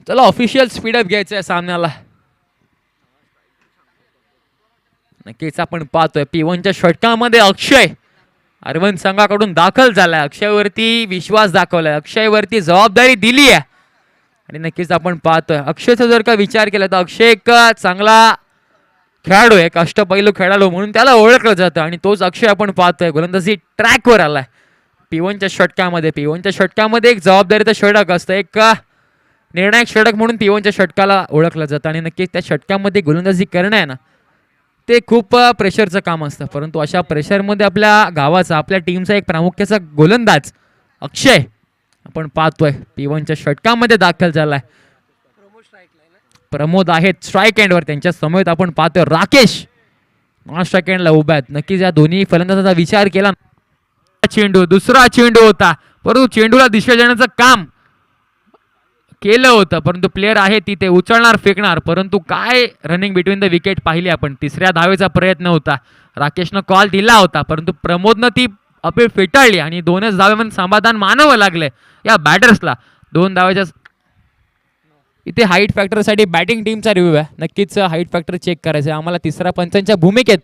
चला official speedup घ्यायचं आहे सामन्याला. नक्कीच आपण पाहतोय P1च्या षटकामध्ये अक्षय अरविंद संघाकडून दाखल झालाय. अक्षयवरती विश्वास दाखवलाय, अक्षयवरती जबाबदारी दिली आहे आणि नक्कीच आपण पाहतोय अक्षयचा जर का विचार केला तर अक्षय एक चांगला खेळाडू आहे, एक अष्टपैलू खेळाडू म्हणून त्याला ओळखलं जातं आणि तोच अक्षय आपण पाहतोय गोलंदाजी ट्रॅकवर आलाय P1च्या षटकामध्ये. P1च्या षटकामध्ये एक जबाबदारीचं षटक असतं, एक निर्णायक षटक म्हणून P1च्या षटकाला ओळखलं जातं आणि नक्कीच त्या षटकामध्ये गोलंदाजी करणं आहे ना ते खूप प्रेशरचं काम असतं. परंतु अशा प्रेशरमध्ये आपल्या गावाचा आपल्या टीमचा एक प्रामुख्याचा गोलंदाज अक्षय आपण पाहतोय P1च्या षटकामध्ये दाखल झालाय. प्रमोद आहेत स्ट्राईक एंडवर, त्यांच्या समेत आपण पाहतोय राकेश नॉन स्ट्राईक एंडला उभा आहेत. नक्कीच या दोन्ही फलंदाजाचा विचार केला. चेंडू दुसरा चेंडू होता परंतु चेंडूला दिशा देण्याचं काम केलं होतं, परंतु प्लेयर आहे तिथे उचलणार फेकणार, परंतु काय रनिंग बिटवीन द विकेट पाहिली आपण. तिसऱ्या धावेचा प्रयत्न होता, राकेशनं कॉल दिला होता परंतु प्रमोदनं ती अपील फेटाळली आणि 2च धावेमध्ये समाधान मानावं लागलंय या बॅटर्सला. 2 धावेच्या इथे हाईट फॅक्टरसाठी बॅटिंग टीमचा रिव्ह्यू आहे. नक्कीच हाईट फॅक्टर चेक करायचं आहे आम्हाला. तिसऱ्या पंचांच्या भूमिकेत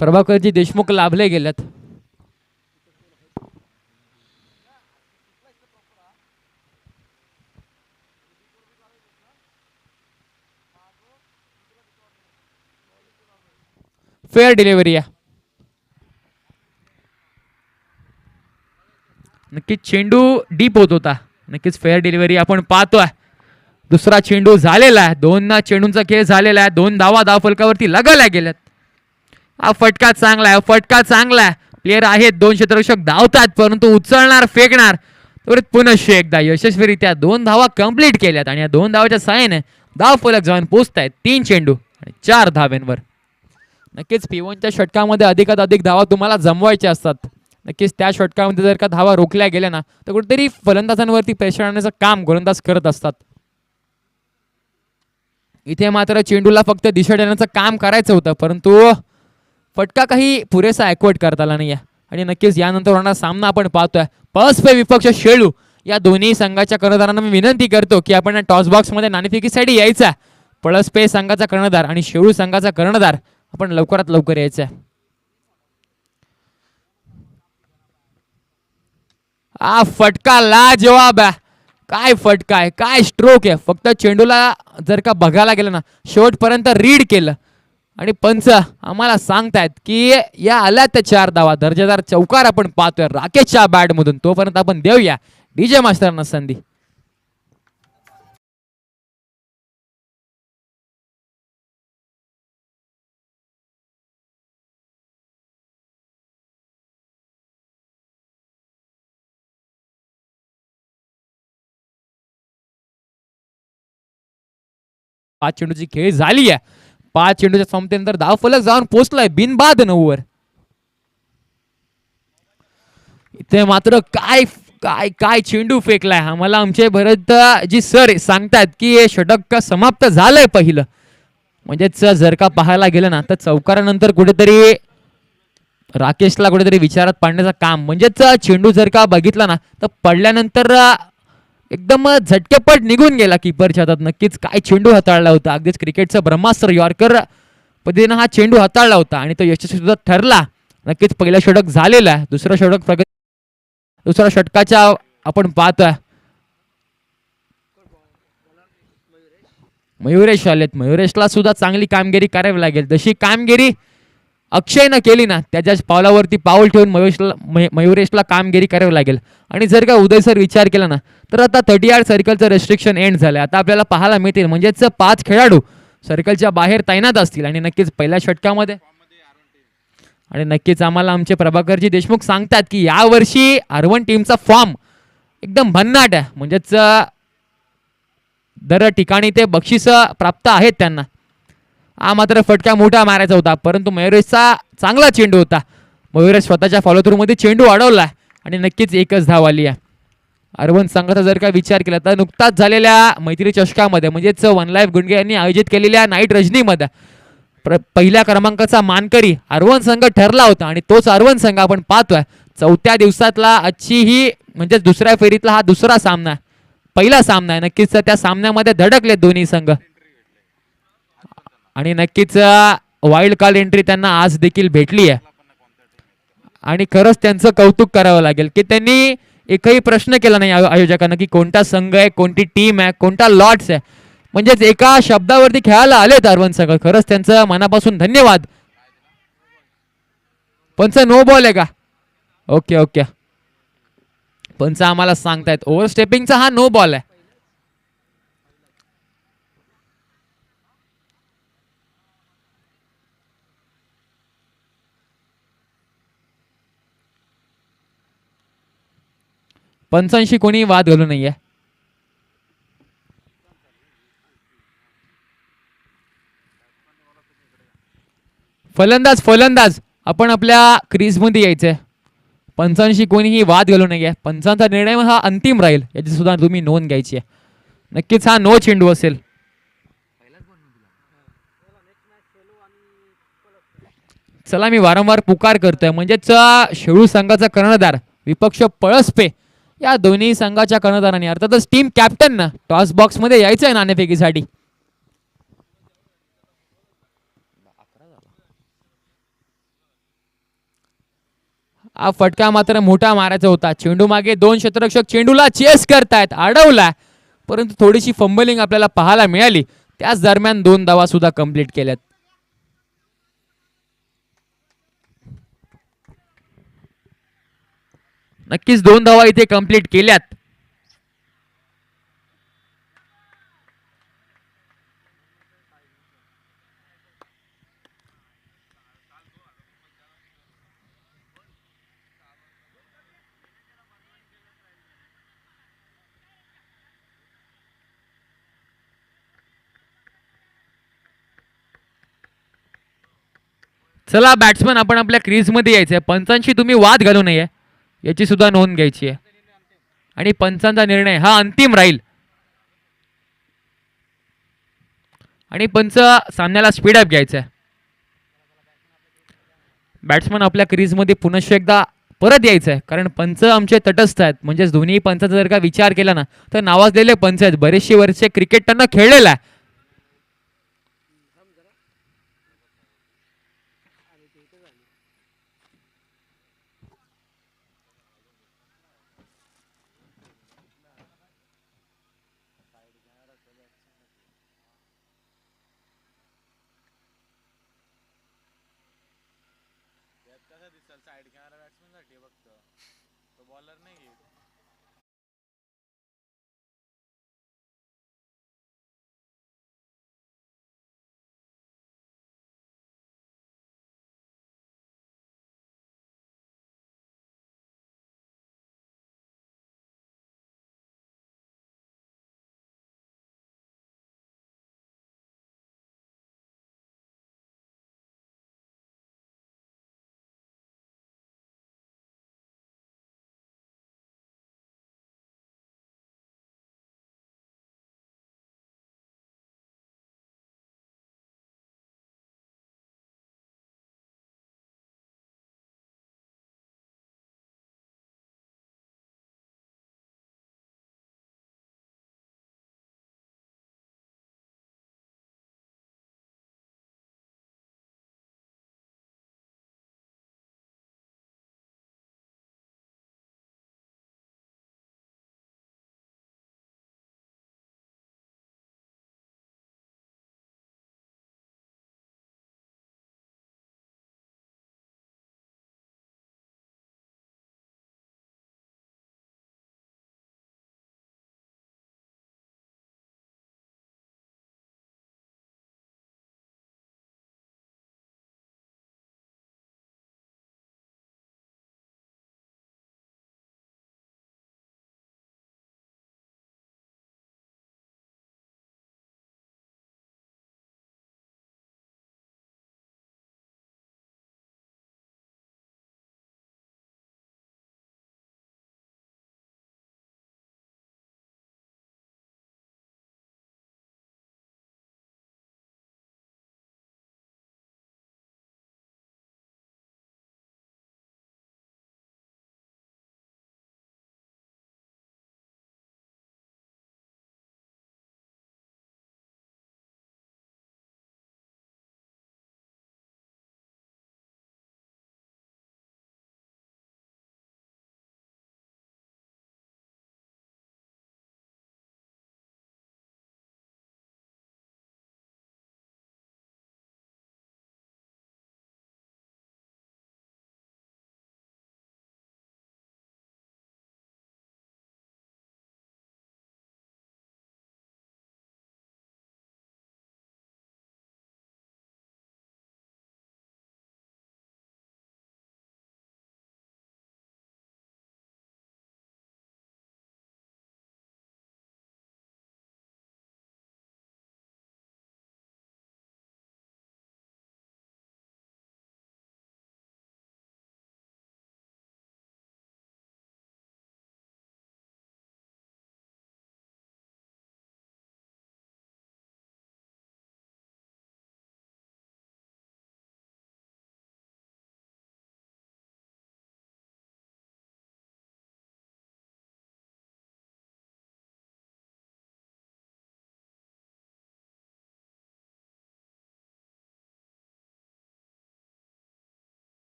प्रभाकरजी देशमुख लाभले गेल्यात. फेअर डिलिव्हरी आहे. नक्कीच चेंडू डीप होत होता, नक्कीच फेअर डिलिव्हरी आपण पाहतोय. दुसरा चेंडू झालेला आहे, 2 चेंडूंचा खेळ झालेला आहे. 2 धावा धावफलकावरती लगायला गेल्यात. हा फटका चांगला आहे, फटका चांगला आहे. प्लेयर आहेत 2 क्षेत्ररक्षक धावतात परंतु उचलणार फेकणार त्वरित पुनश्च एकदा यशस्वीरित्या 2 धावा कंप्लीट केल्यात आणि या 2 धावाच्या सहाय्याने धावफलक जाऊन पोहोचतायत 3 चेंडू आणि 4 धाव्यांवर. नक्कीच P1च्या षटकामध्ये अधिक धावा तुम्हाला जमवायच्या असतात. नक्कीच त्या षटकामध्ये जर का धावा रोखल्या गेल्या ना तर कुठेतरी फलंदाजांवरती प्रेशर आणण्याचं काम गोलंदाज करत असतात. इथे मात्र चेंडूला फक्त दिशा देण्याचं काम करायचं होतं परंतु फटका काही पुरेसा ॲक्वर्ट करता आला नाही आहे आणि नक्कीच यानंतर होणारा सामना आपण पाहतोय. पळसपे विपक्ष शेळू या दोन्ही संघाच्या कर्णधारांना मी विनंती करतो की आपण टॉस बॉक्समध्ये नाणेफेकीसाठी यायचा. पळसपे संघाचा कर्णधार आणि शेळू संघाचा कर्णधार आपण लवकरात लवकर यायचं आहे. हा फटका लाजवाब आहे. काय फटका आहे, काय स्ट्रोक आहे. फक्त चेंडूला जर का बघायला गेलं ना शेवटपर्यंत रीड केलं आणि पंच आम्हाला सांगतायत की या आल्या त्या 4 धावा. दर्जेदार चौकार आपण पाहतोय राकेशच्या बॅटमधून. तोपर्यंत आपण देऊया डीजे मास्टरांना संधी. पाच चेंडूची खेळ झाली आहे. 5 चेंडूच्या संपतेनंतर धावफलक जाऊन पोहोचलाय बिनबाद 9 वर. इथे मात्र काय काय काय चेंडू फेकलाय. आम्हाला आमचे भरत जी सर सांगतात की हे षटक समाप्त झालंय पहिलं. म्हणजेच जर का पाहायला गेलं ना तर चौकारानंतर कुठेतरी राकेशला कुठेतरी विचारात पाडण्याचं काम. म्हणजेच चेंडू जर का बघितला ना तर पडल्यानंतर एकदम झटकेपट निघून गेला कीपरच्या हातात. नक्कीच काय चेंडू हाताळला होता. अगदीच क्रिकेटचा ब्रह्मास्त्र यॉर्कर पद्धतीनं हा चेंडू हाताळला होता आणि तो यशस्वी सुद्धा ठरला. नक्कीच पहिलं षटक झालेलं आहे. दुसऱ्या षटकाच्या आपण पाहतोय मयुरेश आलेत. मयुरेशला सुद्धा चांगली कामगिरी करावी लागेल. जशी कामगिरी अक्षयनं केली ना त्याच्याच पावलावरती पाऊल ठेवून मयुरेशला कामगिरी करावी लागेल. आणि जर का उदय सर विचार केला ना तर आता 30 सर्कलचं रेस्ट्रिक्शन एंड झालं. आता आपल्याला पाहायला मिळतील म्हणजेच 5 खेळाडू सर्कलच्या बाहेर तैनात असतील आणि नक्कीच पहिल्या षटकामध्ये आणि नक्कीच आम्हाला आमचे प्रभाकरजी देशमुख सांगतात की यावर्षी R1 टीमचा फॉर्म एकदम भन्नाट आहे. म्हणजेच दर ठिकाणी ते बक्षीस प्राप्त आहेत त्यांना. हा मात्र फटका मोठा मारायचा होता परंतु मयुरेशचा चांगला चेंडू होता. मयुरेश स्वतःच्या फॉलो थ्रू मध्ये चेंडू अडवला आणि नक्कीच एकच धाव आली आहे. अरवन संघाचा जर का विचार केला तर नुकताच झालेल्या मैत्री चषकामध्ये म्हणजेच वन लाईफ गुंडगे यांनी आयोजित केलेल्या नाईट रजनीमध्ये पहिल्या क्रमांकाचा मानकरी अरवन संघ ठरला होता आणि तोच अरवन संघ आपण पाहतोय चौथ्या दिवसातला आजची ही म्हणजे दुसऱ्या फेरीतला हा दुसरा सामना आहे. पहिला सामना आहे. नक्कीच त्या सामन्यामध्ये धडकले दोन्ही संघ आणि नक्कीच वाईल्ड कार्ड एंट्री त्यांना आज देखील भेटली आहे आणि खरंच त्यांचं कौतुक करावं लागेल की त्यांनी एकही प्रश्न केला नाही आयोजकांना की कोणता संघ आहे, कोणती टीम आहे, कोणता लॉट्स आहे. म्हणजेच एका शब्दावरती खेळायला आलेत अरवन संघ. खरंच त्यांचं मनापासून धन्यवाद. पंच नो बॉल आहे का? Okay okay. पंच आम्हाला सांगतायत ओव्हरस्टेपिंगचा हा नो बॉल आहे. पंचांशी कोणी वाद घालू नाहीये. फलंदाज फलंदाज आपण आपल्या क्रीजमध्ये यायचंय. पंचांशी कोणीही वाद घालू नये. पंचांचा निर्णय हा अंतिम राहील याची सुद्धा तुम्ही नोंद घ्यायची आहे. नक्कीच हा नो चेंडू असेल. चला मी वारंवार पुकार करतोय म्हणजेच शेळू संघाचा कर्णधार विपक्ष पळसपे या दोन्ही संघाच्या कर्णधारांनी अर्थातच टीम कॅप्टन टॉस बॉक्स मध्ये यायचंय नाणेफेकीसाठी. हा फटका मात्र मोठा मारायचा होता. चेंडू मागे दोन क्षेत्ररक्षक चेंडूला चेस करतायत. अडवला परंतु थोडीशी फंबलिंग आपल्याला पाहायला मिळाली. त्याच दरम्यान दोन धावा सुद्धा कंप्लीट केल्यात. नक्कीच दोन धावा इथे कंप्लीट केल्यात. चला बॅट्समन आपण आपल्या क्रीजमध्ये यायचंय. पंचांशी तुम्ही वाद घालू नये याची सुद्धा नोंद घ्यायची आहे आणि पंचांचा निर्णय हा अंतिम राहील. आणि पंच सामन्याला स्पीडअप घ्यायचा आहे. बॅट्समन आपल्या क्रीजमध्ये पुनश्च एकदा परत यायचं आहे कारण पंच आमचे तटस्थ आहेत. म्हणजेच दोन्ही पंचाचा जर का विचार केला ना तर नावाजलेले पंच आहेत. बरेचसे वर्षे क्रिकेट त्यांना खेळलेला आहे.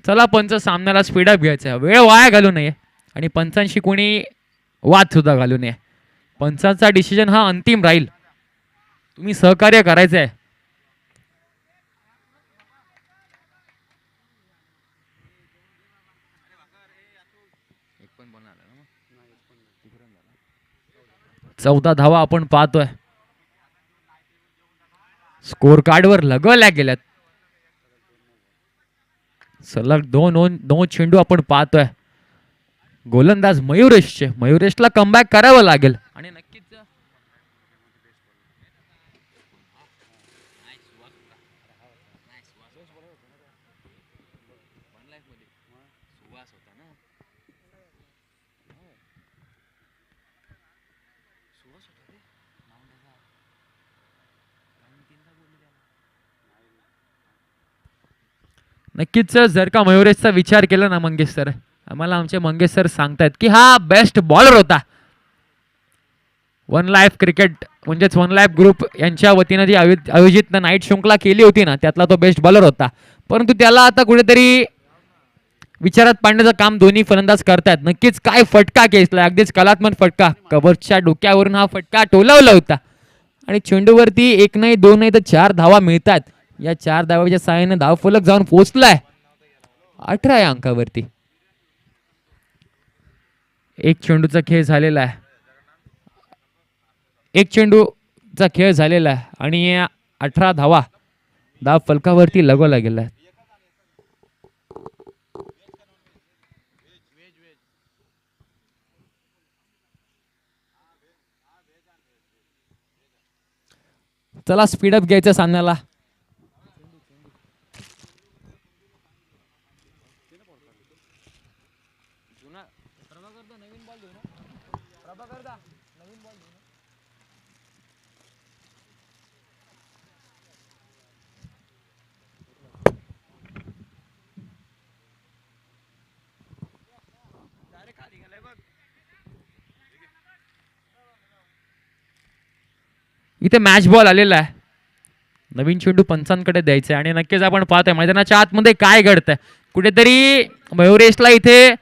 चला पंच सामन्याला स्पीडअप घ्यायचा, वेळ वाया घालू नये आणि पंचांशी कोणी वाद सुद्धा घालू नये. पंचांचा डिसिजन हा अंतिम राहील. तुम्ही सहकार्य करायचं आहे. चौदा धावा आपण पाहतोय. स्कोर कार्डवर लगवल्या गेल्यात. सलग दोन चेंडू आपण पाहतोय. गोलंदाज मयुरेशला कमबॅक करावं लागेल आणि नक्कीच नक्कीच जर का मयुरेशचा विचार केला ना मंगेश सर, आम्हाला आमचे मंगेश सर सांगतायत की हा बेस्ट बॉलर होता. वन लाईफ क्रिकेट म्हणजेच वन लाईफ ग्रुप यांच्या वतीनं जी आयोजित नाईट शृंखला केली होती ना, त्यातला तो बेस्ट बॉलर होता. परंतु त्याला आता कुठेतरी विचारात पाडण्याचं काम दोन्ही फलंदाज करतायत. नक्कीच काय फटका खेचला, अगदीच कलात्मक फटका. कव्हरच्या डोक्यावरून हा फटका टोलावला होता आणि चेंडूवरती एक नाही दोन नाही तर 4 धावा मिळतात. या 4 धावाच्या सहाय्याने धावफलक जाऊन पोहोचलाय 18 या अंकावरती. एक चेंडूचा खेळ झालेला आहे. एक चेंडूचा खेळ झालेला आहे आणि 18 धावा धाव फलकावरती लगवला गेला. चला स्पीडअप घ्यायचं सामन्याला. इथे मॅच बॉल आलेला आहे. नवीन चेंडू पंचांकडे द्यायचा आहे आणि नक्कीच आपण पाहतोय मैदानाच्या आतमध्ये काय घडतंय. कुठेतरी मयुरेशला इथे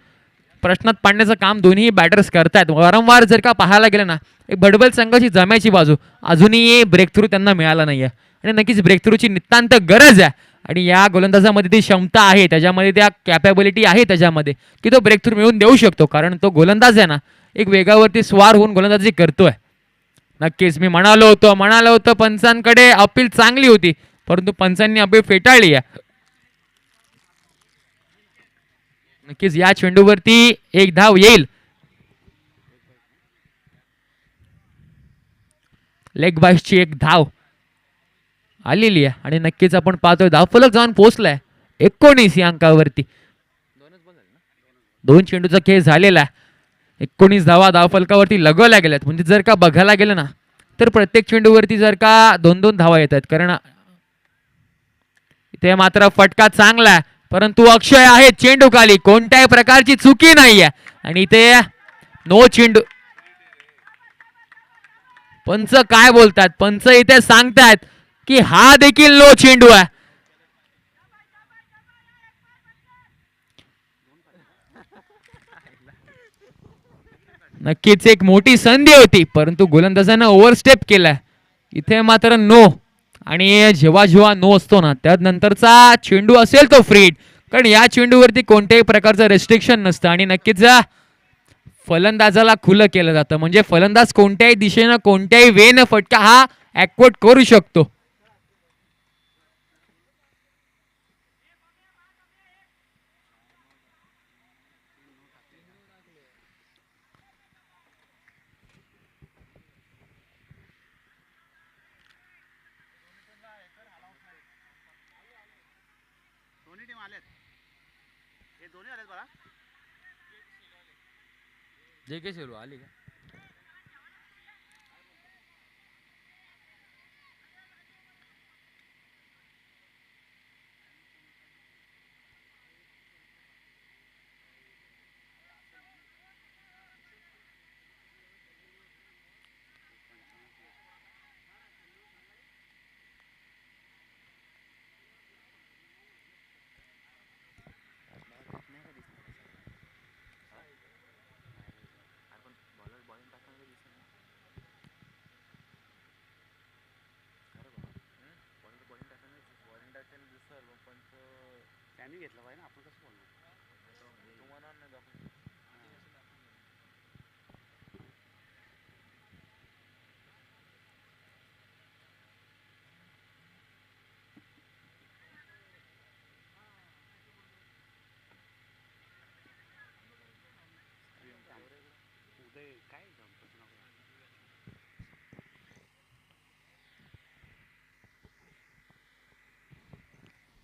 प्रश्नात पाडण्याचं काम दोन्ही बॅटर्स करतायत. वारंवार जर का पाहायला गेलं ना, एक भडबल संघाची जमायची बाजू अजूनही ब्रेक थ्रू त्यांना मिळाला नाहीये आणि नक्कीच ब्रेक थ्रूची नितांत गरज आहे. आणि या गोलंदाजामध्ये ती क्षमता आहे, त्याच्यामध्ये त्या कॅपेबिलिटी आहे त्याच्यामध्ये की तो ब्रेक थ्रू मिळवून देऊ शकतो. कारण तो गोलंदाज आहे ना, एक वेगावरती स्वार होऊन गोलंदाजी करतोय. नक्कीच मी म्हणालो होतो पंचांकडे अपील चांगली होती, परंतु पंचांनी अपील फेटाळली आहे. नक्कीच या चेंडूवरती एक धाव येईल. लेग बाईसची एक धाव आलेली आहे आणि नक्कीच आपण पाहतोय धावफलक जाऊन पोहोचलाय 19 या अंकावरती. 2 चेंडूचा खेळ झालेला आहे. 19 धावा धावफलकावरती लगवल्या गेल्यात. म्हणजे जर का बघायला गेलं ना, तर प्रत्येक चेंडूवरती जर का 2-2 धावा येतात. कारण इथे मात्र फटका चांगला आहे, परंतु अक्षय आहे चेंडू खाली, कोणत्याही प्रकारची चुकी नाहीये आणि इथे नो चेंडू. पंच काय बोलतात, पंच इथे सांगतात की हा देखील नो चेंडू आहे. नक्कीच एक मोठी संधी होती, परंतु गोलंदाजानं ओव्हरस्टेप केलाय. इथे मात्र नो. आणि जेव्हा जेव्हा नो असतो ना, त्यानंतरचा चेंडू असेल तो फ्री हिट. कारण या चेंडूवरती कोणत्याही प्रकारचं रेस्ट्रिक्शन नसतं आणि नक्कीच फलंदाजाला खुलं केलं जातं. म्हणजे फलंदाज कोणत्याही दिशेनं कोणत्याही वेनं फटका हा ॲक्वट करू शकतो. जे के सुरू आली का?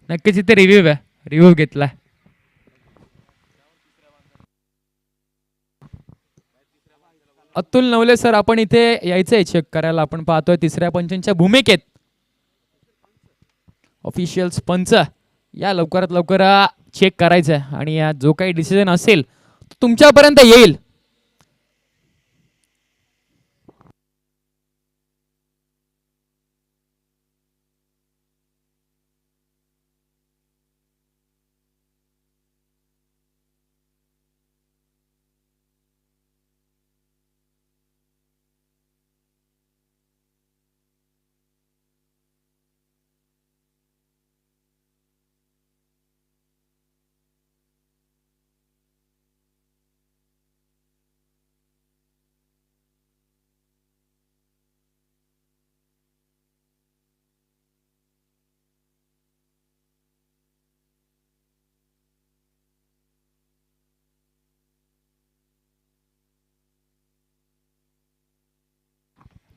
नक्कीच इथे रिव्ह्यू आहे, रिव्ह्यू घेतलाय. अतुल नवले सर, आपण इथे यायचंय चेक करायला. आपण पाहतोय तिसऱ्या पंचांच्या भूमिकेत ऑफिशियल्स पंच या लवकरात लवकर चेक करायचं आहे आणि जो काही डिसिजन असेल तो तुमच्यापर्यंत येईल.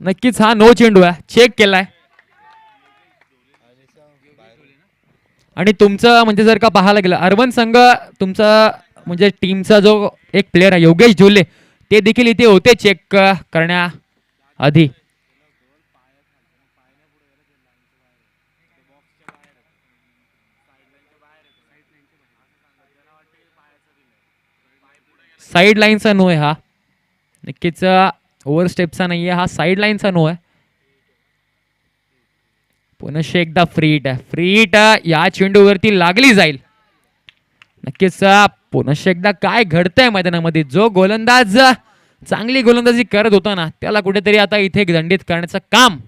नक्कीच हा नो चेंडू आहे, चेक केलाय. आणि तुमचं म्हणजे जर का पाहायला गेलं अर्बन संघ, तुमचा म्हणजे टीमचा जो एक प्लेअर आहे योगेश झोले, ते देखील इथे होते चेक करण्याआधी. साईड लाईनचा नो आहे हा, नक्कीच ओव्हर स्टेपचा नाहीये हा, साईड लाईनचा नो आहे. पुन्हा एकदा फ्रीट आहे, फ्रीट या चेंडूवरती लागली जाईल. नक्कीच पुन्हा एकदा काय घडतंय मैदानामध्ये, जो गोलंदाज चांगली गोलंदाजी करत होता ना त्याला कुठेतरी आता इथे दंडित करण्याचं काम.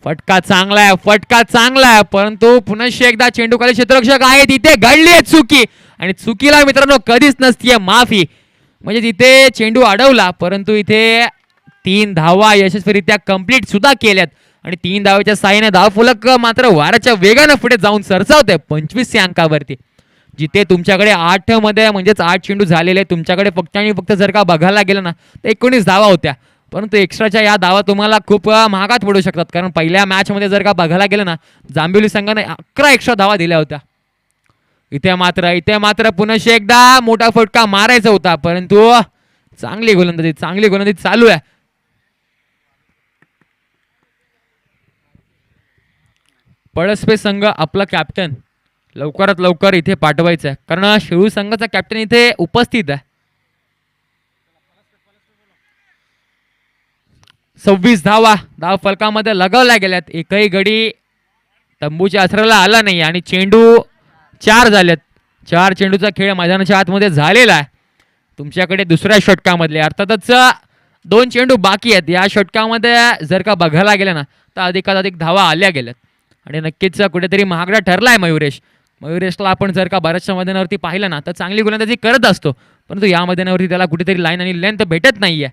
फटका चांगला आहे, फटका चांगला आहे, परंतु पुन्हा एकदा चेंडूखाली क्षेत्ररक्षक आहे, तिथे घडली आहे चुकी. आणि चुकीला मित्रांनो कधीच नसतीये माफी. म्हणजे तिथे चेंडू अडवला, परंतु इथे 3 धावा यशस्वीरित्या कंप्लीट सुद्धा केल्यात. आणि 3 धावेच्या साहाय्याने धावफलक मात्र वाऱ्याच्या वेगानं पुढे जाऊन सरसावते 25 अंकावरती. जिथे तुमच्याकडे 8 मध्ये म्हणजेच 8 चेंडू झालेले, तुमच्याकडे फक्त आणि फक्त जर का बघायला गेलं ना तर 19 धावा होत्या. परंतु एक्स्ट्राच्या या धावा तुम्हाला खूप महागात पडू शकतात. कारण पहिल्या मॅच मध्ये जर का बघायला गेलं ना जांभिवली संघाने 11 एक्स्ट्रा धावा दिल्या होत्या. इथे मात्र पुन्हा एकदा मोठा फटका मारायचा होता, परंतु चांगली गोलंदाजी चालू आहे. पळसपे संघ आपला कॅप्टन लवकरात लवकर इथे पाठवायचा आहे, कारण शिळू संघाचा कॅप्टन इथे उपस्थित आहे. 26 धावा धाव फलकामध्ये लगावल्या गेल्यात. एकही गडी तंबूच्या आसराला आला नाही आणि चेंडू 4 झालेत. 4 चेंडूचा खेळ मैदानाच्या आतमध्ये झालेला आहे. तुमच्याकडे दुसऱ्या षटकामधले अर्थातच 2 चेंडू बाकी आहेत. या षटकामध्ये जर का बघायला गेलं ना तर अधिकात अधिक धावा आल्या गेल्यात आणि नक्कीच कुठेतरी महागडा ठरलाय मयुरेशला. आपण जर का बऱ्याचशा मैदानावरती पाहिलं ना तर चांगली गोलंदाजी करत असतो, परंतु या मैदानावरती त्याला कुठेतरी लाईन आणि लेंथ भेटत नाहीये.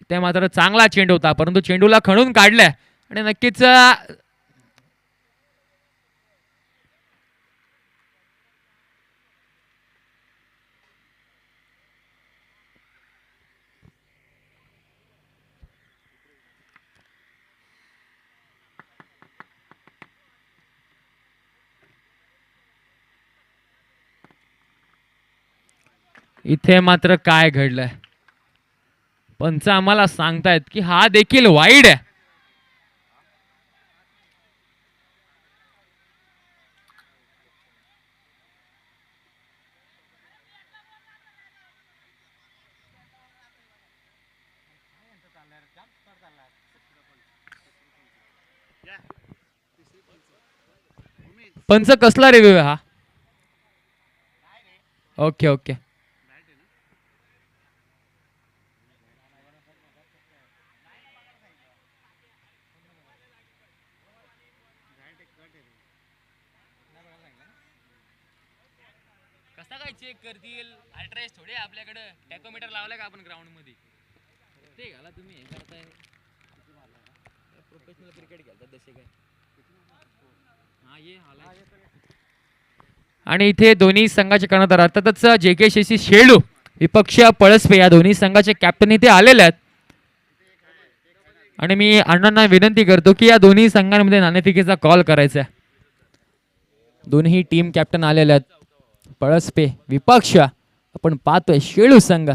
इथे मात्र चांगला चेंडू होता, परंतु चेंडूला खणून काढलाय आणि नक्कीच इथे मात्र काय घडलंय, पंच आम्हाला सांगतायत की हा देखील वाईड आहे. पंच कसला रिव्ह्यू आहे हा? Okay okay. काय चेक करतील अल्ट्राइज थोडे आपल्याकडे टॅकोमीटर लावलाय का आपण ग्राउंड मध्ये ते घाला तुम्ही हे करताय प्रोफेशनल क्रिकेट खेळतात तसे काय हा ये हाला आणि इथे दोन्ही संघाचे कर्णधार अर्थातच JKCC शेळू विपक्ष पळसपे या दोन्ही संघाचे कॅप्टन इथे आलेले आहेत आणि मी अण्णांना विनंती करतो की या दोन्ही संघांमध्ये नाणेफेकीचा कॉल करायचा आहे दोन्ही टीम कॅप्टन आलेले आहेत पळसपे विपक्ष आपण पाहतोय शेळू संघ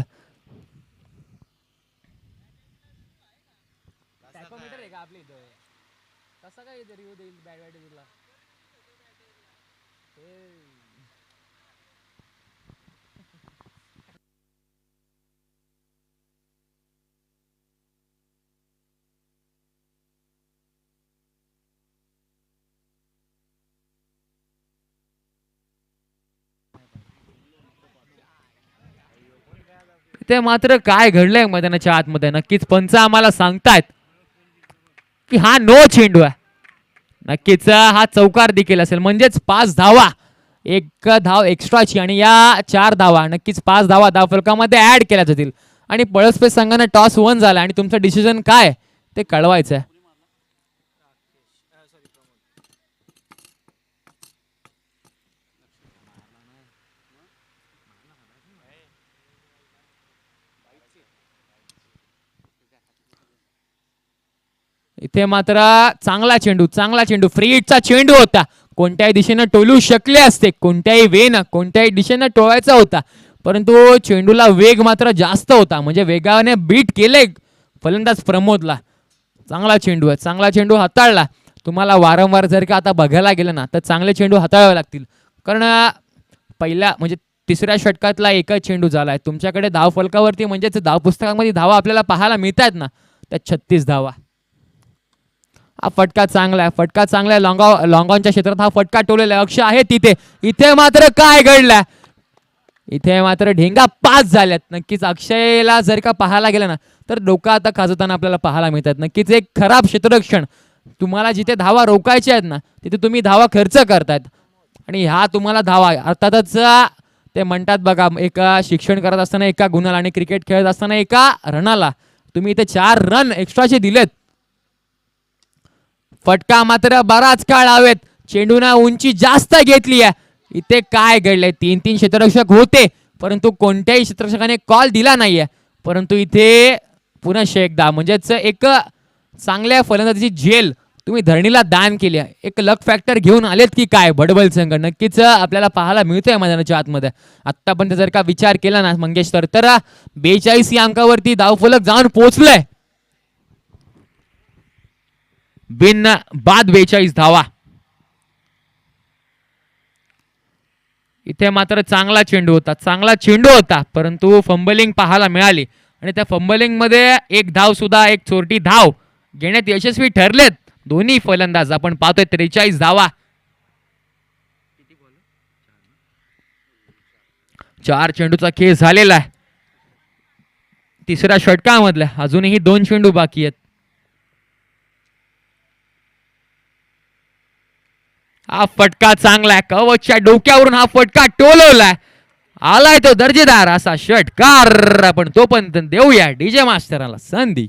ते मात्र काय घडलंय मैदानाच्या आतमध्ये नक्कीच पंच आम्हाला सांगतायत की हा नो चेंडू आहे नक्कीच हा चौकार देखील असेल म्हणजेच 5 धावा एक धाव एक्स्ट्राची आणि या 4 धावा नक्कीच 5 धावा धावफलकामध्ये ऍड केल्या जातील आणि पळसपे संघाने टॉस 1 झाला आणि तुमचं डिसिजन काय ते कळवायचं आहे इथे मात्र चांगला चेंडू फ्री हिटचा चेंडू होता कोणत्याही दिशेने टोलू शकले असते कोणत्याही वेनं कोणत्याही दिशेने टोळायचा होता परंतु चेंडूला वेग मात्र जास्त होता म्हणजे वेगाने बीट केले फलंदाज प्रमोदला चांगला चेंडू हाताळला तुम्हाला वारंवार जर का आता बघायला गेलं ना तर चांगले चेंडू हाताळावे लागतील कारण पहिल्या म्हणजे तिसऱ्या षटकातला एकच चेंडू झालाय तुमच्याकडे धाव फलकावरती म्हणजेच धाव पुस्तकामध्ये धावा आपल्याला पाहायला मिळतात ना त्या 36 धावा हा फटका चांगला आहे लॉंगॉनच्या क्षेत्रात हा फटका टोलेला अक्ष आहे तिथे इथे मात्र काय घडलं इथे मात्र ढेंगा 5 झाल्यात नक्कीच अक्षयला जर का पाहायला गेलं ना तर डोकं आता खाजवताना आपल्याला पाहायला मिळतात नक्कीच एक खराब क्षेत्ररक्षण तुम्हाला जिथे धावा रोखायच्या आहेत ना तिथे तुम्ही धावा खर्च करतायत आणि ह्या तुम्हाला धावा अर्थातच ते म्हणतात बघा एका शिक्षण करत असताना एका गुणाला आणि क्रिकेट खेळत असताना एका रनाला तुम्ही इथे 4 रन एक्स्ट्राचे दिलेत फटका मात्र बराच काळ हवेत चेंडूना उंची जास्त घेतली आहे इथे काय घडलंय 3 क्षेत्ररक्षक होते परंतु कोणत्याही क्षेत्ररक्षकाने कॉल दिला नाहीये परंतु इथे पुन्हा एकदा म्हणजेच एक चांगल्या फलंदाजीची झेल तुम्ही धरणीला दान केली आहे एक लक फॅक्टर घेऊन आलेत की काय भडबल संघ नक्कीच आपल्याला पाहायला मिळतोय मैदानाच्या आतमध्ये आतापर्यंत जर का विचार केला ना मंगेश तर 42 या अंकावरती धावफलक जाऊन पोहोचलंय बिन बाद 42 धावा इथे मात्र चांगला चेंडू होता परंतु फंबलिंग पाहायला मिळाली आणि त्या फंबलिंग मध्ये एक धाव सुद्धा एक चोरटी धाव घेण्यात यशस्वी ठरलेत दोन्ही फलंदाज आपण पाहतोय 43 धावा 4 चेंडूचा खेळ झालेला आहे तिसऱ्या षटकामधल्या अजूनही 2 चेंडू बाकी आहेत हा फटका चांगला आहे कवचच्या डोक्यावरून हा फटका टोलवलाय आलाय तो दर्जेदार असा षटकार आपण तो पण देऊया डीजे मास्टरला संधी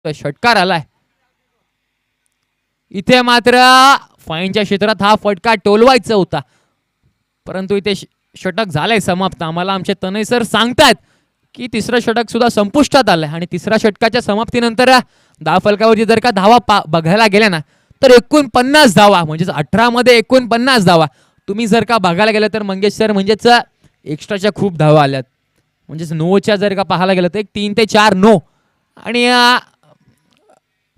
षटकार आलाय इथे मात्र फाईनच्या क्षेत्रात हा फटका टोलवायचा होता परंतु इथे षटक झालंय समाप्त आम्हाला आमचे तनय सर सांगतात की तिसरं षटक सुद्धा संपुष्टात आलंय आणि तिसऱ्या षटकाच्या समाप्तीनंतर धावफलकावरती जर का धावा बघायला गेल्या ना तर 49 धावा म्हणजेच 18 मध्ये 49 धावा तुम्ही जर का बघायला गेलं तर मंगेश सर म्हणजेच एक्स्ट्राच्या खूप धावा आल्यात म्हणजेच नोच्या जर का पाहायला गेलं तर 3 ते 4 नो आणि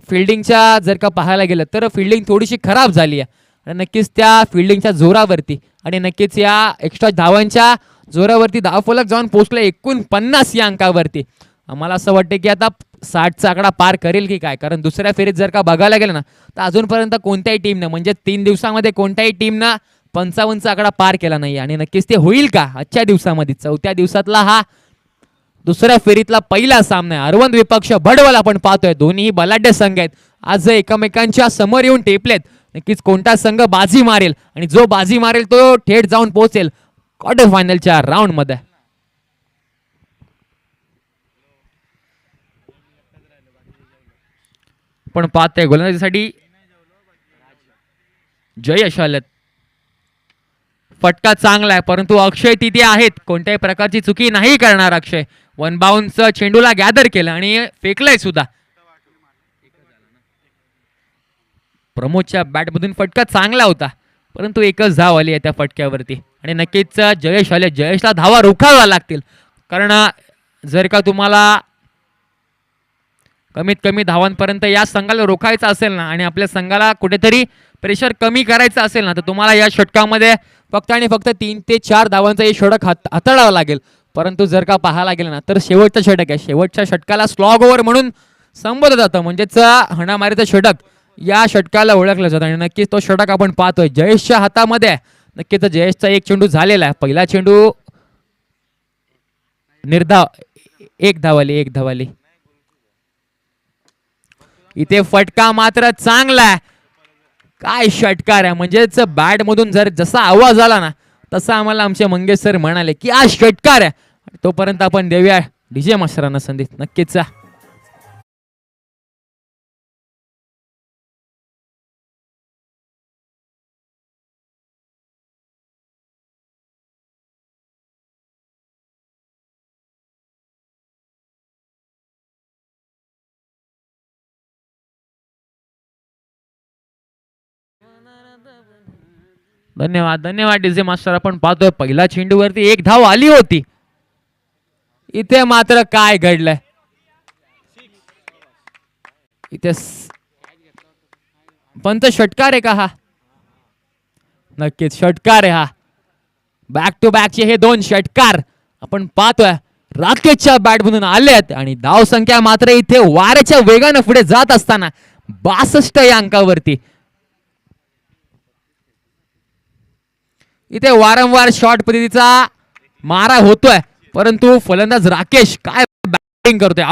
फिल्डिंगच्या जर का पाहायला गेलं तर फिल्डिंग थोडीशी खराब झाली आहे आणि नक्कीच त्या फिल्डिंगच्या जोरावरती आणि नक्कीच या एक्स्ट्रा धावांच्या जोरावरती धावफलक जाऊन पोहोचले 49 या अंकावरती आम्हाला असं वाटतं की आता 60चा आकडा पार करेल की काय कारण दुसऱ्या फेरीत जर का बघायला गेलं ना तर अजूनपर्यंत कोणत्याही टीमनं म्हणजे 3 दिवसामध्ये कोणत्याही टीमनं 55चा आकडा पार केला नाही आणि नक्कीच ते होईल का आजच्या दिवसामध्ये 4थ्या दिवसातला हा दुसऱ्या फेरीतला पहिला सामना आहे. अरविंद विपक्ष भडवल आपण पाहतोय. दोन्ही बलाढ्य संघ आहेत. आज एकमेकांच्या समोर येऊन टेपलेत. नक्कीच कोणता संघ बाजी मारेल आणि जो बाजी मारेल तो थेट जाऊन पोहोचेल क्वार्टर फायनलच्या राऊंड मध्ये. पण पाहतोय गोलंदाजीसाठी जयेश आलेत. फटका चांगला आहे परंतु अक्षय तिथे आहेत. कोणत्याही प्रकारची चुकी नाही करणार अक्षय. वन बाउन्स चेंडूला गॅदर केलं आणि फेकलंय सुद्धा. प्रमोदच्या बॅटमधून फटका चांगला होता परंतु एकच धाव आली आहे त्या फटक्यावरती आणि नक्कीच जयेश आले. जयेशला धावा रोखाव्या लागतील कारण जर का तुम्हाला कमीत कमी धावांपर्यंत या संघाला रोखायचं असेल ना आणि आपल्या संघाला कुठेतरी प्रेशर कमी करायचं असेल ना तर तुम्हाला या षटकामध्ये फक्त आणि फक्त 3 ते 4 धावांचा हे षटक हाताळावं लागेल. परंतु जर का पाहायला गेलं ना तर शेवटचं षटक आहे. शेवटच्या षटकाला स्लॉग ओव्हर म्हणून संबोधलं जातं म्हणजेच हाणामारीचं षटक या षटकाला ओळखलं जातं आणि नक्कीच तो षटक आपण पाहतोय जयेशच्या हातामध्ये आहे. नक्कीच जयेशचा एक चेंडू झालेला आहे. पहिला चेंडू निर्धाव एक धाव आली. इथे फटका मात्र चांगला आहे. काय षटकार आहे म्हणजेच बॅट मधून जर जसा आवाज आला ना तसा आम्हाला आमचे मंगेश सर म्हणाले की हा षटकार आहे. तोपर्यंत आपण देऊया डीजे मास्टरांना संधी. नक्कीच धन्यवाद धन्यवाद डीजे मास्टर. आपण पाहतोय पहिला चेंडूवरती एक धाव आली होती. इथे मात्र काय घडलंय इथे पंत षटकार आहे का हा? नक्कीच षटकार आहे हा. बॅक टू बॅकचे हे 2 षटकार आपण पाहतोय राकेशच्या बॅटमधून आलेत आणि धाव संख्या मात्र इथे वाऱ्याच्या वेगाने पुढे जात असताना 62 या अंकावरती. इथे वारंवार शॉर्ट पद्धतीचा मारा होतोय परंतु फलंदाज राकेश काय बॅटिंग करतोय.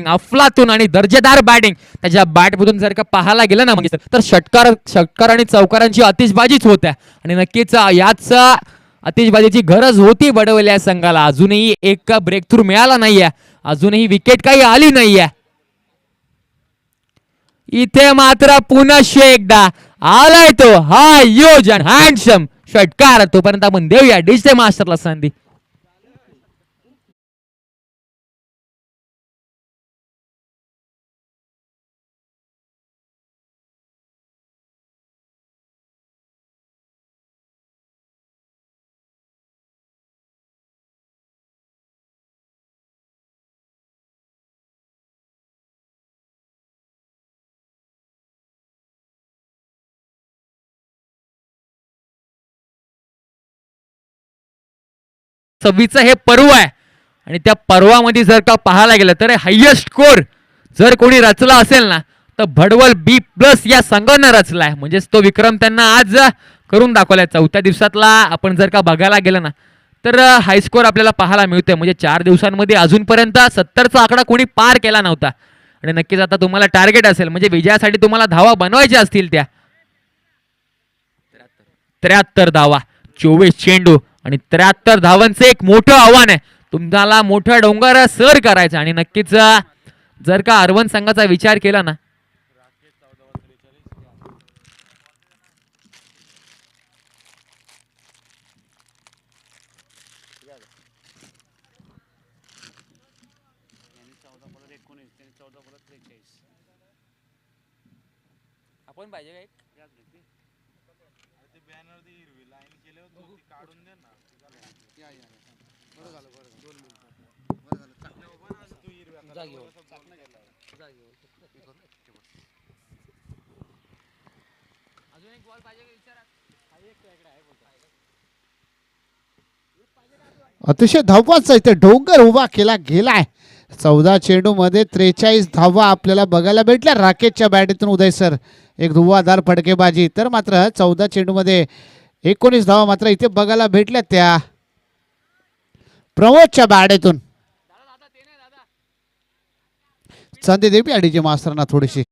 अफलातून आणि दर्जेदार बॅटिंग त्याच्या बॅटमधून जर का पाहायला गेलं ना मग तर षटकार आणि चौकारांची आतिषबाजीच होत्या आणि नक्कीच याच आतिषबाजीची गरज होती बडवल्या संघाला. अजूनही एक ब्रेक थ्रू मिळाला नाहीये. अजूनही विकेट काही आली नाहीये. इथे मात्र पुनश्च एकदा आलाय तो हा योजन हँडसम षटकार. तोपर्यंत आपण देऊया डीजे मास्टरला संधी. सव्वीचं हे पर्व आहे आणि त्या पर्वामध्ये जर का पाहायला गेलं तर हायेस्ट स्कोर जर कोणी रचला असेल ना तर भडवल B+ या संघानं रचलाय. म्हणजेच तो विक्रम त्यांना आज करून दाखवलाय. 4थ्या दिवसातला आपण जर का बघायला गेलं ना तर हाय स्कोर आपल्याला पाहायला मिळतोय. म्हणजे 4 दिवसांमध्ये अजूनपर्यंत 70चा आकडा कोणी पार केला नव्हता आणि नक्कीच आता तुम्हाला टार्गेट असेल म्हणजे विजयासाठी तुम्हाला धावा बनवायच्या असतील त्या 73 धावा 24 चेंडू आणि 73 धावांचं एक मोठं आव्हान आहे. तुम्हाला मोठा डोंगर सर करायचा आणि नक्कीच जर का अरविंद संघाचा विचार केला ना आपण पाहिजे काय अतिशय धावाचा इथे डोंगर उभा केला गेलाय. 14 चेंडू मध्ये 43 धावा आपल्याला बघायला भेटल्या राकेशच्या बॅटीतून. उदय सर एक धुवाधार फटकेबाजी. तर मात्र 14 चेंडू मध्ये 19 धावा मात्र इथे बघायला भेटल्या त्या प्रमोदच्या बॅटीतून. संधी देवी अडीचे मास्तरांना थोडीशी.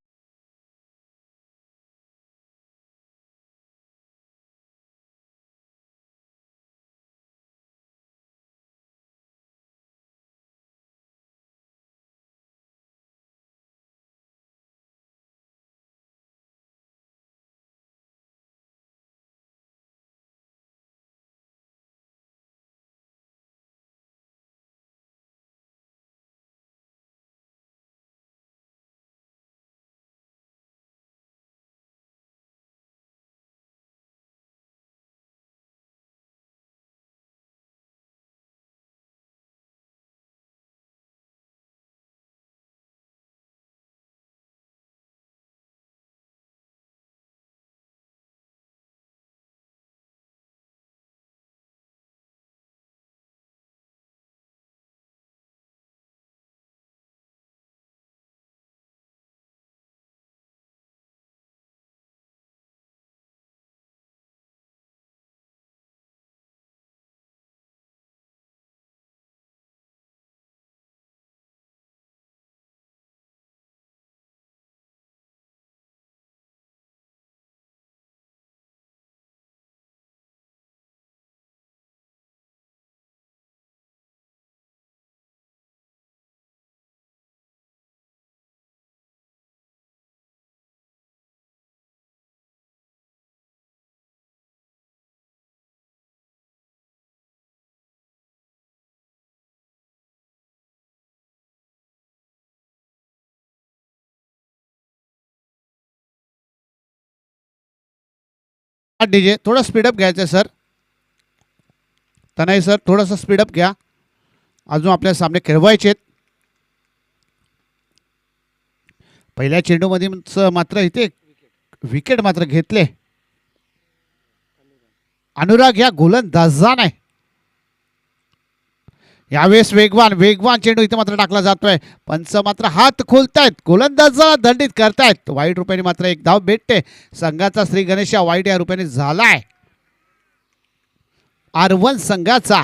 डीजे थोडं स्पीडअप घ्यायचं सर. तनय सर थोडंसं स्पीडअप घ्या, अजून आपल्या सामने खेळवायचे आहेत. पहिल्या चेंडूमध्ये मात्र इथे विकेट मात्र घेतले. अनुराग या गोलंदाजाने आहे. यावेळेस वेगवान वेगवान चेंडू इथे मात्र टाकला जातोय. पंच मात्र हात खोलतायत, गोलंदाजाला दंडित करतायत. वाईट रुपयाने मात्र एक धाव भेटते. संघाचा श्री गणेश वाईट या रुपयाने झालाय. R1 संघाचा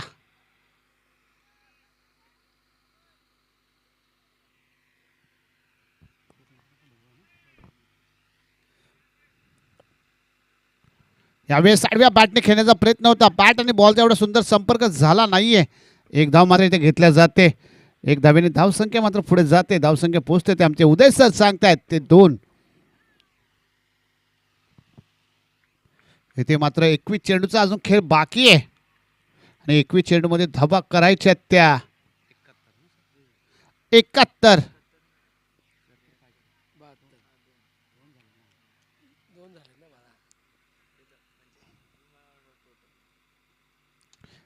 यावेळेस आडव्या बॅटने खेळण्याचा प्रयत्न होता. बॅट आणि बॉलचा एवढा सुंदर संपर्क झाला नाहीये. एक धाव मात्र इथे घेतल्या जाते. एक धावेने धावसंख्या मात्र पुढे जाते. धावसंख्या पोहोचते ते आमचे उदय सर सांगतायत ते 2. इथे मात्र 21 चेंडूचा अजून खेळ बाकी आहे आणि 21 चेंडूमध्ये धावा करायच्या त्या 71.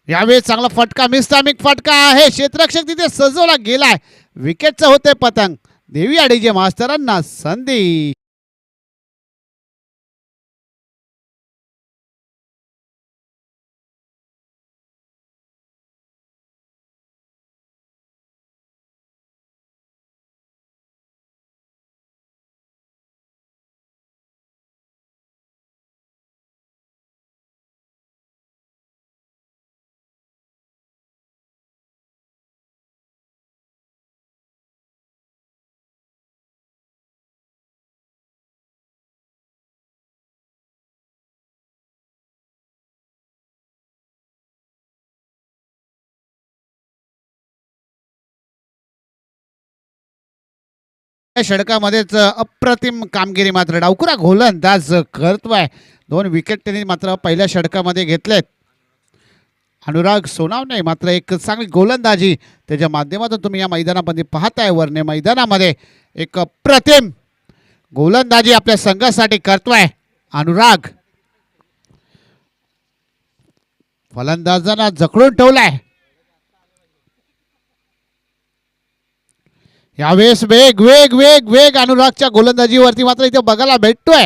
यावेळी चांगला फटका, मिस्टामिक फटका आहे. क्षेत्ररक्षक तिथे सजवला गेलाय. विकेटचं होते पतंग. देवी अडीजे मास्तरांना संधी. षटकामध्येच अप्रतिम कामगिरी मात्र डावखुरा गोलंदाज करतोय. 2 विकेट त्यांनी मात्र पहिल्या षटकामध्ये घेतलेत. अनुराग सोनावणे मात्र एक चांगली गोलंदाजी त्याच्या माध्यमातून तुम्ही या मैदानामध्ये पाहताय. वरने मैदानामध्ये एक अप्रतिम गोलंदाजी आपल्या संघासाठी करतोय अनुराग. फलंदाजांना जखडून ठेवलाय. यावेळेस वेग वेग वेग वेग अनुरागच्या गोलंदाजीवरती मात्र इथे बघायला भेटतोय.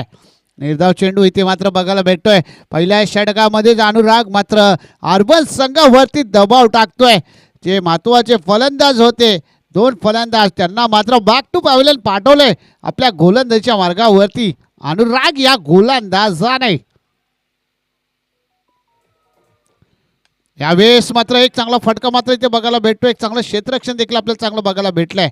निर्धाव चेंडू इथे मात्र बघायला भेटतोय. पहिल्या षटकामध्येच अनुराग मात्र R1 संघावरती दबाव टाकतोय. जे महत्वाचे फलंदाज होते 2 फलंदाज त्यांना मात्र बॅक टू पॅव्हलियन पाठवले आपल्या गोलंदाजीच्या मार्गावरती. अनुराग या गोलंदाजाने यावेळेस मात्र एक चांगला फटका मात्र इथे बघायला भेटतोय. एक चांगलं क्षेत्ररक्षण देखील आपल्याला चांगलं बघायला भेटलंय.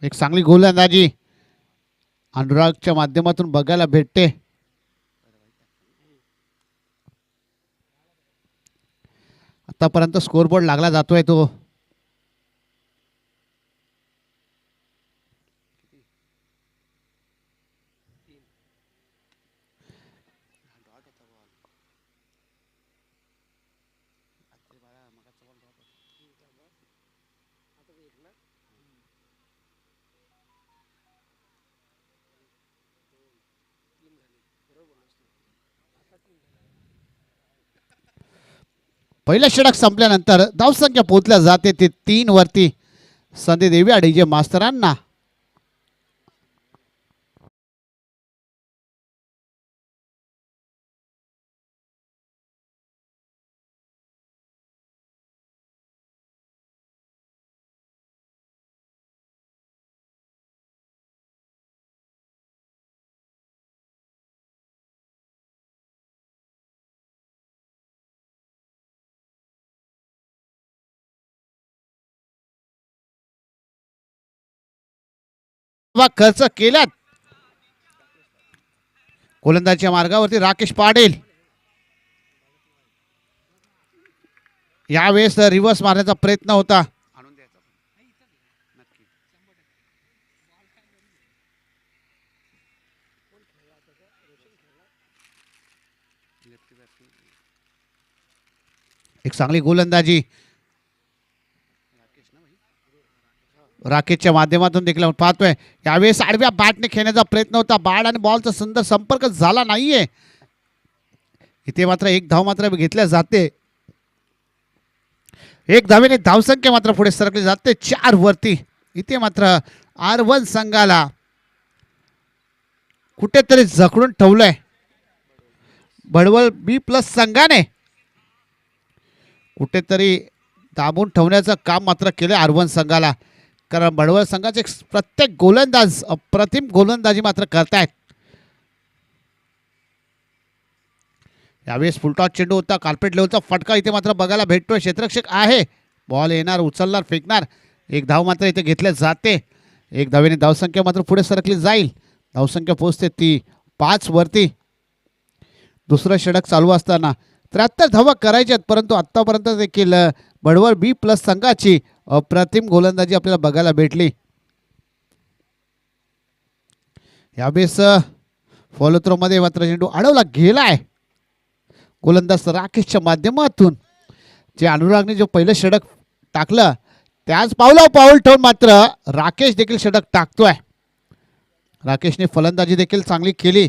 एक चांगली गोलंदाजी अनुरागच्या माध्यमातून बघायला भेटते. आतापर्यंत स्कोरबोर्ड लागला जातोय तो. पहिलं षटक संपल्यानंतर धावसंख्या पोहोचल्या जाते ते 3 वरती. संधी देवी आणि जे मास्तरांना. खर्च केल्यात. गोलंदाजीच्या मार्गावरती राकेश पाटील. यावेळेस रिव्हर्स मारण्याचा प्रयत्न होता. एक चांगली गोलंदाजी राकेशच्या माध्यमातून देखील आपण पाहतोय. यावेळेस आडव्या बॅटने खेळण्याचा प्रयत्न होता. बॅट आणि बॉलचा सुंदर संपर्क झाला नाहीये. इथे मात्र एक धाव मात्र घेतल्या जाते. एक धावेने धावसंख्या मात्र पुढे सरकली जाते 4 वरती. इथे मात्र R1 संघाला कुठेतरी जखडून ठेवलंय भडवल B+ संघाने. कुठेतरी दाबून ठेवण्याचं काम मात्र केलं R1 संघाला. कारण भडवल संघाचे प्रत्येक गोलंदाज अप्रतिम गोलंदाजी मात्र करतायत. यावेळेस फुलटॉस चेंडू होता. कार्पेट लेवलचा फटका इथे मात्र बघायला भेटतोय. क्षेत्ररक्षक आहे. बॉल येणार, उचलणार, फेकणार. एक धाव मात्र इथे घेतल्या जाते. एक धावेने धावसंख्या मात्र पुढे सरकली जाईल. धावसंख्या पोहोचते ती 5 वरती. दुसरं षटक चालू असताना 73 धावा करायच्यात. परंतु आतापर्यंत देखील भडवल B+ संघाची अप्रतिम गोलंदाजी आपल्याला बघायला भेटली. यावेळेस फॉलो थ्रो मध्ये मात्र चेंडू अडवला गेलाय. गोलंदाज राकेशच्या माध्यमातून जे अनुरागने जो पहिलं षटक टाकलं त्याच पाऊल ठेवून मात्र राकेश देखील षटक टाकतोय. राकेशने फलंदाजी देखील चांगली केली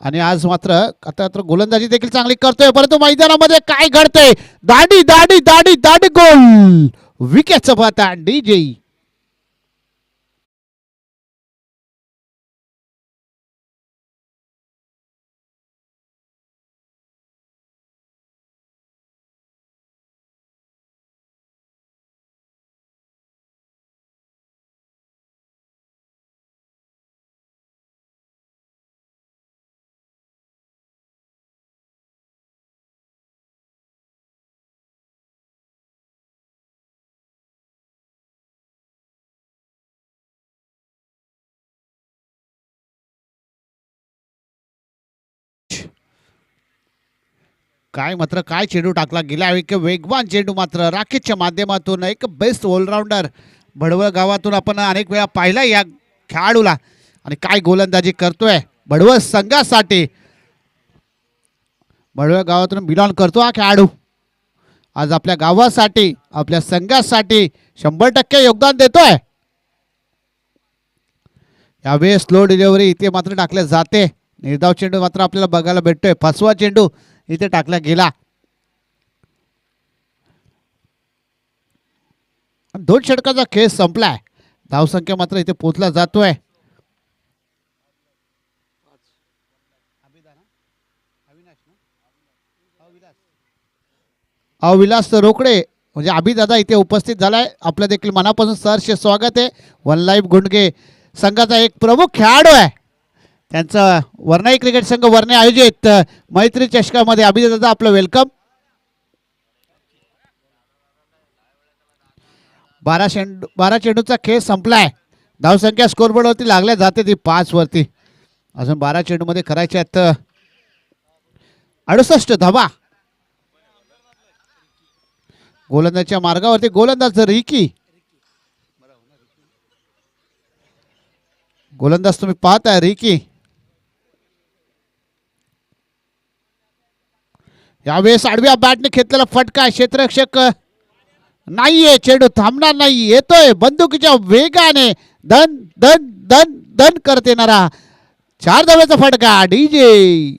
आणि आज मात्र आता गोलंदाजी देखील चांगली करतोय. परंतु मैदानामध्ये काय घडतंय? दाडी दाडी दाडी दाडी गोल. विकेटचं पाहता DJ. काय मात्र काय चेंडू टाकला गेला. एक वेगवान चेंडू मात्र राकेशच्या माध्यमातून. एक बेस्ट ऑलराऊंडर भडवळ गावातून आपण अनेक वेळा पाहिला या खेळाडूला. आणि काय गोलंदाजी करतोय भडवळ संघासाठी. भडवळ गावातून बिलॉंग करतो हा खेळाडू. आज आपल्या गावासाठी आपल्या संघासाठी 100% योगदान देतोय. यावेळेस स्लो डिलिव्हरी इथे मात्र टाकल्या जाते. निर्धाव चेंडू मात्र आपल्याला बघायला भेटतोय. फसवा चेंडू इथे टाकला गेला. 2 षटकाचा खेळ संपलाय. धावसंख्या मात्र इथे पोहोचला जातोय. अविलास रोकडे म्हणजे अभिदादा इथे उपस्थित झालाय. आपलं देखील मनापासून सहर्ष स्वागत आहे. वन लाईफ गुंडगे संघाचा एक प्रमुख खेळाडू आहे. त्यांचा वर्णाई क्रिकेट संघ वर्णे आयोजित मैत्री चषकामध्ये अभिदादा आपलं वेलकम. 12 चेंडूचा खेळ संपलाय. धावसंख्या स्कोरबोर्डवरती लागल्या जाते ती 5 वरती. अजून 12 चेंडूमध्ये करायच्या आहेत 68 धावा. गोलंदाजच्या मार्गावरती गोलंदाज रिकी. गोलंदाज तुम्ही पाहताय रिकी. यावेळेस आडव्या बॅटने घेतलेला फटका. क्षेत्ररक्षक नाहीये. चेंडू थांबणार नाही. येतोय बंदुकीच्या वेगाने धन धन धन धन करत येणारा 4 धावेचा फटका. डीजे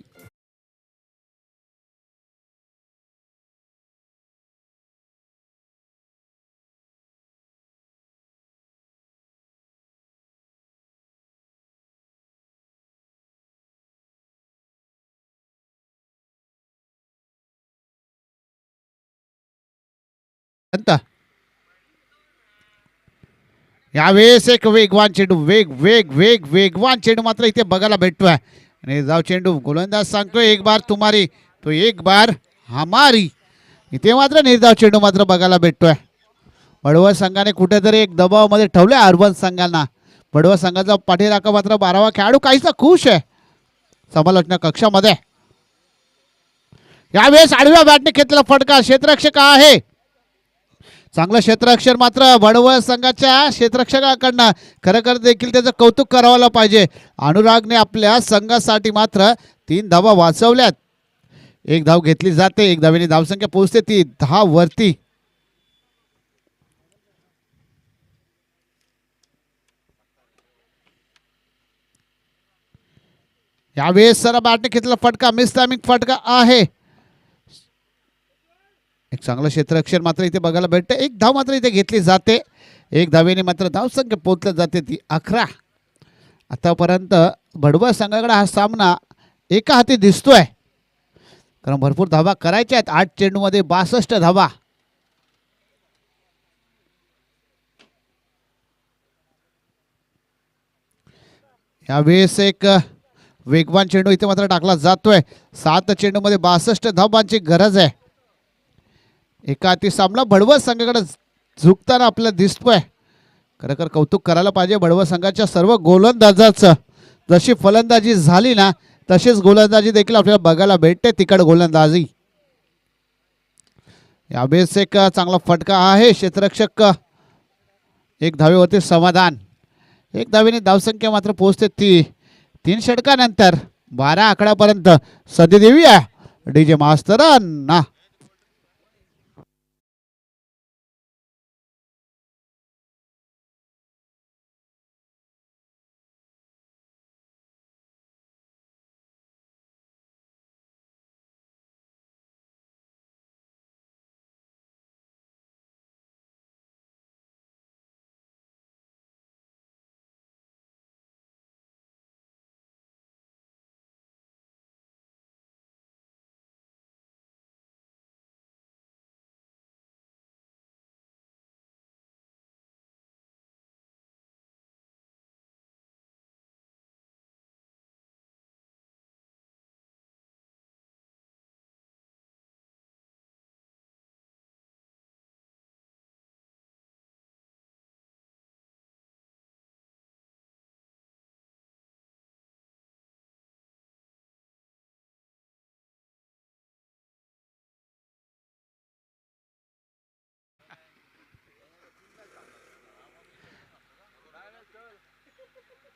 यावेळेस एक वेगवान चेंडू. वेगवान चेंडू मात्र इथे बघायला भेटतोय. आणि जाव चेंडू गोलंदाज सांगतोय एक बार तुम्हारी तो एक बार हमारी. इथे मात्र निर्धाव चेंडू मात्र बघायला भेटतोय. बडवळ संघाने कुठेतरी एक दबावामध्ये ठेवले अर्बन संघांना. बडवळ संघाचा पाठीराखा मात्र 12वा खेळाडू काहीसा खुश आहे समालोचना कक्षामध्ये. यावेळेस आडव्या बॅटने घेतलेला फटका. क्षेत्ररक्षक आहे. चांगलं क्षेत्ररक्षण मात्र बडवळ संघाच्या क्षेत्ररक्षकाकडनं खरं देखील त्याचं कौतुक करायला पाहिजे. अनुरागने आपल्या संघासाठी मात्र 3 धावा वाचवल्यात. 1 धाव घेतली जाते. 1 धावेने धावसंख्या पोहोचते ती 10 वरती. यावेळेस सर बॅटने घेतलेला फटका मिस टायमिंग फटका आहे. एक चांगलं क्षेत्ररक्षण मात्र इथे बघायला भेटतं. 1 धाव मात्र इथे घेतली जाते. 1 धावेने मात्र धावसंख्या पोहोचल्या जाते ती 11. आतापर्यंत बडवळ संघाकडे हा सामना एका हाती दिसतोय कारण भरपूर धावा करायच्या आहेत. 8 चेंडूमध्ये 62 धावा. यावेळेस एक वेगवान चेंडू इथे मात्र टाकला जातोय. 7 चेंडूमध्ये 62 धावांची गरज आहे. एका हाती सामना बडवळ संघाकडे झुकताना आपल्याला दिसतोय. खरं कौतुक करायला पाहिजे बडवळ संघाच्या सर्व गोलंदाजाचं. जशी फलंदाजी झाली ना तशीच गोलंदाजी देखील आपल्याला बघायला भेटते. तिकड गोलंदाजी. यावेळेस एक चांगला फटका आहे. क्षेत्ररक्षक 1 धावेवरती समाधान. 1 धावेने धावसंख्या मात्र पोहोचते ती 3 षटकानंतर 12 आकड्यापर्यंत सध्या देऊया डीजे मास्तरांना.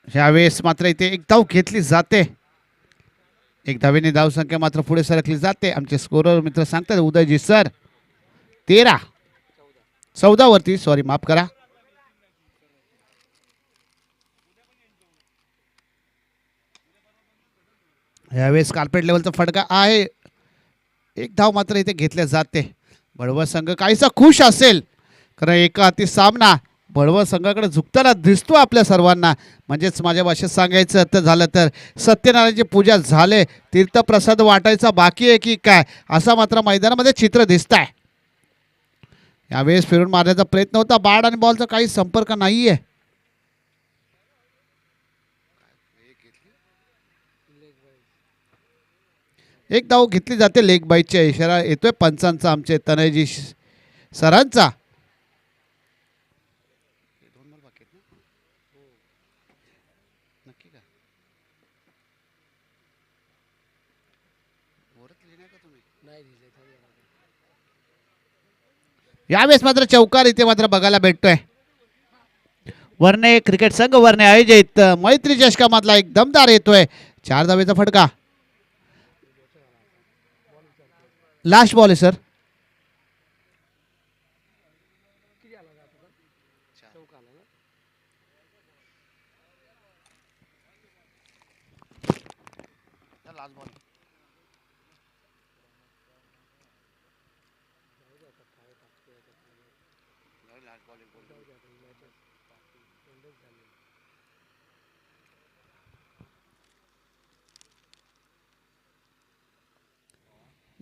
ह्यावेळेस मात्र इथे 1 धाव घेतली जाते. 1 धावेने धावसंख्या मात्र पुढे सरकली जाते. आमचे स्कोरर मित्र सांगतात उदयजी सर 14 वरती सॉरी माफ करा. यावेळेस कार्पेट लेवलचा फटका आहे. 1 धाव मात्र इथे घेतल्या जाते. बडवळ संघ काहीसा खुश असेल कारण एका हाती सामना बडवळ संघाकडे झुकताना दिसतो आपल्या सर्वांना. म्हणजेच माझ्या भाषेत सांगायचं तर झालं तर सत्यनारायणची पूजा झाले तीर्थप्रसाद वाटायचा बाकी आहे की काय असा मात्र मैदानामध्ये चित्र दिसत आहे. यावेळेस फिरून मारण्याचा प्रयत्न होता. बॅट आणि बॉलचा काही संपर्क नाहीये. एक धाव घेतली जाते. लेग बाईटचा इशारा येतोय पंचांचा आमचे तनयजी सरांचा. यावेळेस मात्र चौकार इथे मात्र बघायला भेटतोय. वर्णे क्रिकेट संघ वर्णे आयोजित मैत्री चषकामधला एक दमदार येतोय 4 धावेचा फटका. लास्ट बॉल आहे सर.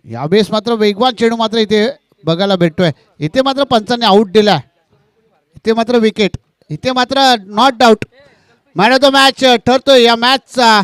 यावेळेस मात्र वेगवान चेंडू मात्र इथे बघायला भेटतोय. इथे मात्र पंचांनी आउट दिलाय. इथे मात्र विकेट. इथे मात्र not doubt man of the match ठरतोय या मॅचचा.